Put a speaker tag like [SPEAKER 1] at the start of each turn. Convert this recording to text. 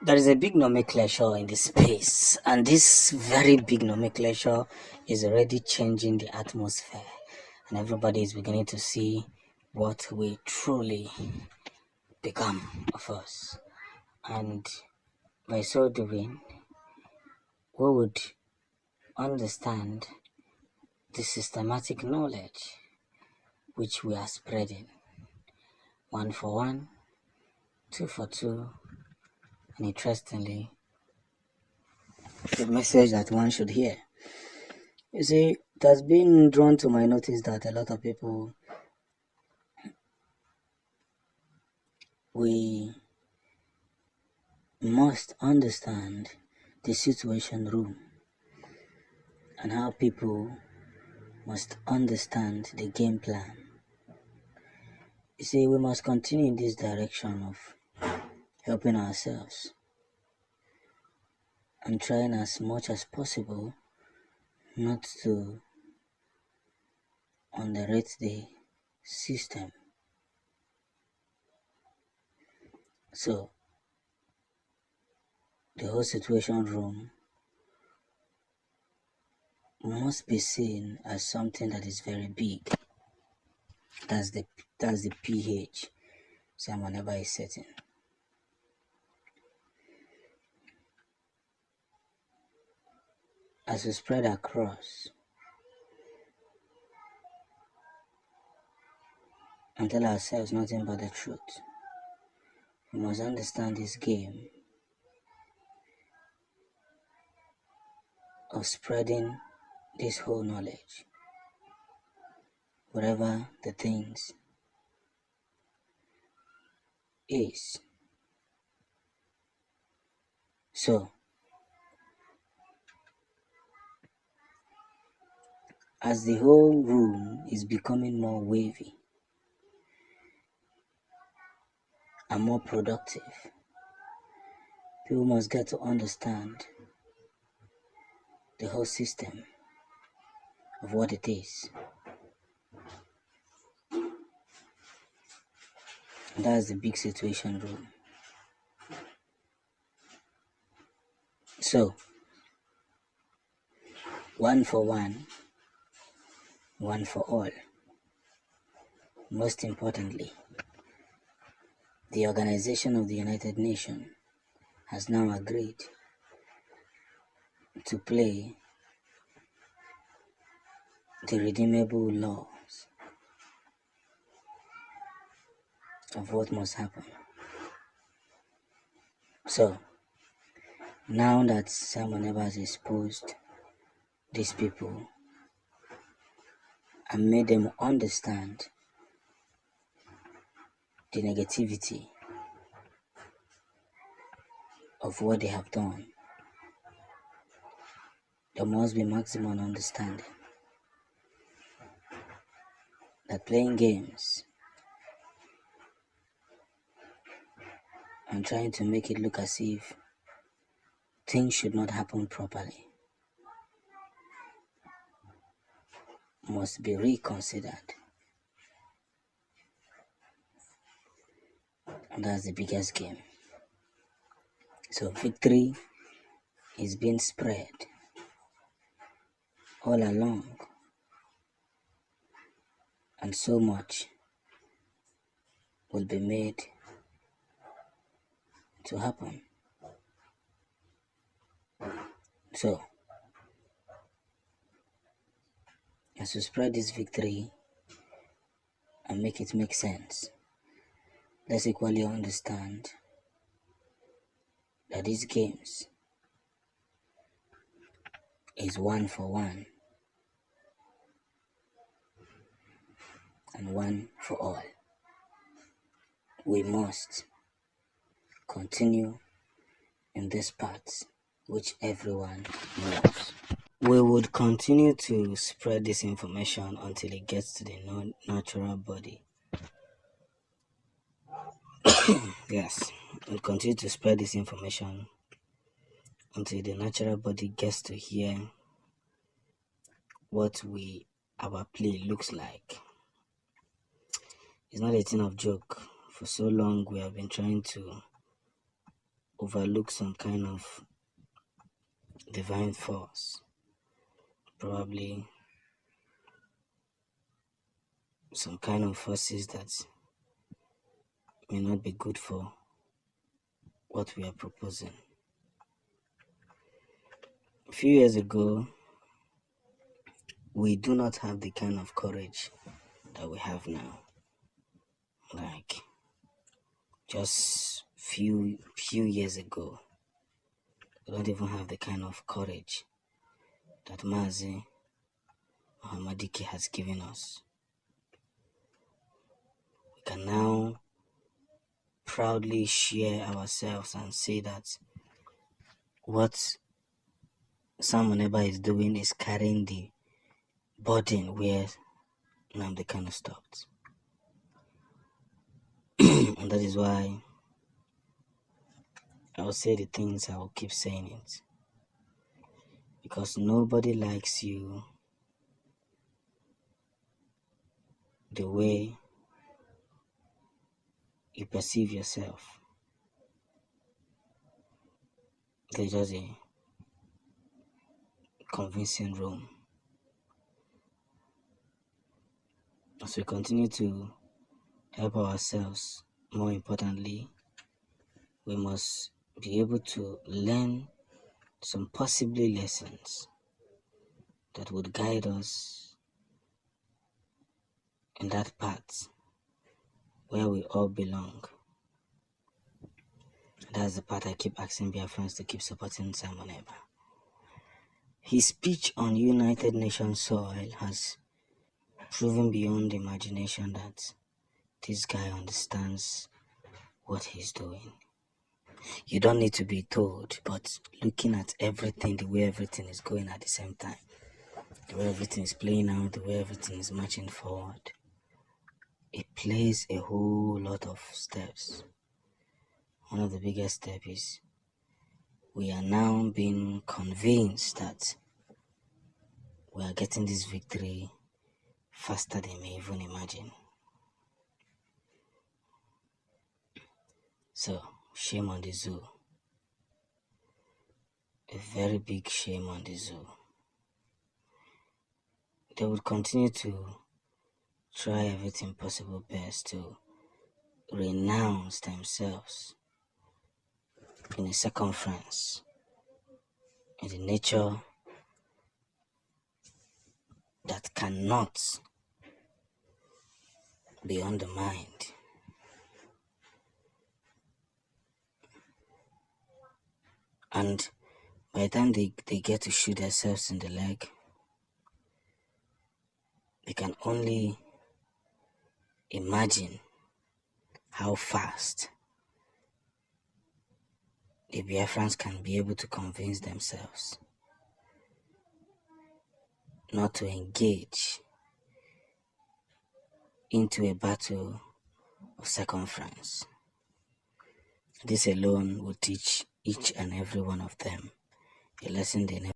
[SPEAKER 1] There is a big nomenclature in this space, and this very big nomenclature is already changing the atmosphere, and everybody is beginning to see what we truly become of us. And by so doing, we would understand the systematic knowledge which we are spreading, one for one, two for two, and interestingly, the message that one should hear. You see, it has been drawn to my notice that a lot of people, we must understand the situation room and how people must understand the game plan. You see, we must continue in this direction of helping ourselves and trying as much as possible not to underrate the system. So, the whole situation room must be seen as something that is very big. That's the pH someone ever is setting. As we spread across and tell ourselves nothing but the truth, we must understand this game of spreading this whole knowledge, whatever the things is. So, as the whole room is becoming more wavy and more productive, people must get to understand the whole system of what it is. And that's the big situation room. So, one for one, one for all. Most importantly, the Organization of the United Nations has now agreed to play the redeemable laws of what must happen. So, now that Simon Evans exposed these people and made them understand the negativity of what they have done, there must be maximum understanding that playing games and trying to make it look as if things should not happen properly must be reconsidered. And that's the biggest game. So victory is being spread all along, and so much will be made to happen. So, as we spread this victory and make it make sense, let's equally understand that these games is one for one and one for all. We must continue in this path which everyone knows. We would continue to spread this information until it gets to the natural body. Yes, we'll continue to spread this information until the natural body gets to hear what our play looks like. It's not a thing of joke. For so long we have been trying to overlook some kind of divine force, probably some kind of forces that may not be good for what we are proposing. A few years ago, we do not have the kind of courage that we have now. Like just few years ago, we don't even have the kind of courage that Mazi Muhammadike has given us. We can now proudly share ourselves and say that what Sam Oneba is doing is carrying the burden where Nnamdi Kanu stopped. And that is why I will say the things I will keep saying it. Because nobody likes you the way you perceive yourself. There's just a convincing room. As we continue to help ourselves, more importantly, we must be able to learn some possibly lessons that would guide us in that path where we all belong. That's the part I keep asking Biafrans to keep supporting Sam Oneba. His speech on United Nations soil has proven beyond imagination that this guy understands what he's doing. You don't need to be told, but looking at everything, the way everything is going at the same time, the way everything is playing out, the way everything is marching forward, it plays a whole lot of steps. One of the biggest steps is we are now being convinced that we are getting this victory faster than we even imagine. So, shame on the zoo. A very big shame on the zoo. They would continue to try everything possible best to renounce themselves in a circumference, in the nature that cannot be undermined. And by the time they get to shoot themselves in the leg, they can only imagine how fast the Biafrans can be able to convince themselves not to engage into a battle of circumference. This alone will teach each and every one of them a lesson they never